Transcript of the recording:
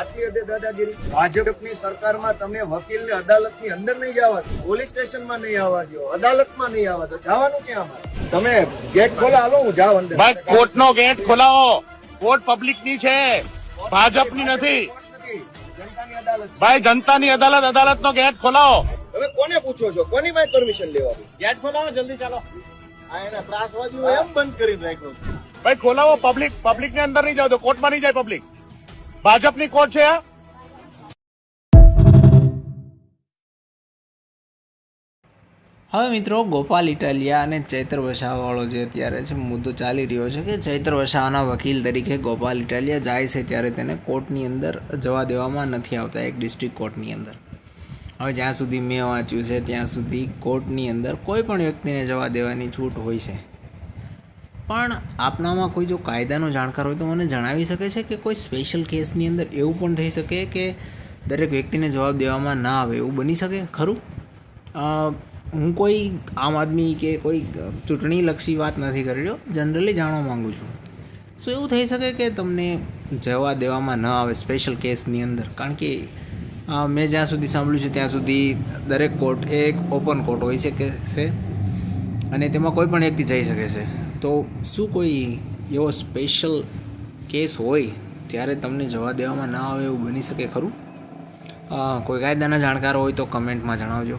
આટલી હદે દાદાગીરી. ભાજપની સરકારમાં તમે વકીલને અદાલતની અંદર નહીં જવા દો, પોલીસ સ્ટેશનમાં નહીં આવવા દો, અદાલતમાં નહીં આવવા દો, જવાનું ક્યાં અમારે? તમે ગેટ ખોલા, હાલો હું જાઉં અંદર. ભાઈ કોર્ટનો ગેટ ખોલાવો. કોર્ટ પબ્લિકની છે, ભાજપની નથી. જનતાની અદાલત છે. ભાઈ જનતાની અદાલત, અદાલતનો ગેટ ખોલાવો. તમે કોને પૂછો છો? કોની પાસે પરમિશન લેવાની? ગેટ ખોલાવો જલ્દી, ચાલો. આ એના ત્રાસવાદીઓ એમ બંધ કરીને રાખ્યો છે. ભાઈ ખોલાવો. પબ્લિક ની અંદર નહીં જાવ તો કોર્ટમાં નહીં જાય પબ્લિક. ભાજપની કોર્ટ છે આ. હવે મિત્રો, ગોપાલ ઇટાલિયા અને ચૈત્ર વસાવાવાળો જે અત્યારે છે મુદ્દો ચાલી રહ્યો છે કે ચૈત્ર વસાવાના વકીલ તરીકે ગોપાલ ઇટાલિયા જાય છે ત્યારે તેને કોર્ટની અંદર જવા દેવામાં નથી આવતા, એક ડિસ્ટ્રિક્ટ કોર્ટની અંદર. હવે જ્યાં સુધી મેં વાંચ્યું છે ત્યાં સુધી કોર્ટની અંદર કોઈ પણ વ્યક્તિને જવા દેવાની છૂટ હોય છે. પણ આપનામાં કોઈ જો કાયદાનો જાણકાર હોય તો મને જણાવી શકે છે કે કોઈ સ્પેશિયલ કેસની અંદર એવું પણ થઈ શકે કે દરેક વ્યક્તિને જવાબ દેવામાં ના આવે, એવું બની શકે ખરું? હું કોઈ આમ આદમી કે કોઈ ચૂંટણીલક્ષી વાત નથી કરી રહ્યો, જનરલી જાણવા માગું છું. શું એવું થઈ શકે કે તમને જવા દેવામાં ન આવે સ્પેશિયલ કેસની અંદર? કારણ કે મેં જ્યાં સુધી સાંભળ્યું છે ત્યાં સુધી દરેક કોર્ટ એ એક ઓપન કોર્ટ હોય છે કે છે અને તેમાં કોઈ પણ વ્યક્તિ જઈ શકે છે. તો શું કોઈ એવો સ્પેશિયલ કેસ હોય ત્યારે તમને જવા દેવામાં ના આવે એવું બની શકે ખરું? કોઈ કાયદાના જાણકાર હોય તો કમેન્ટમાં જણાવજો.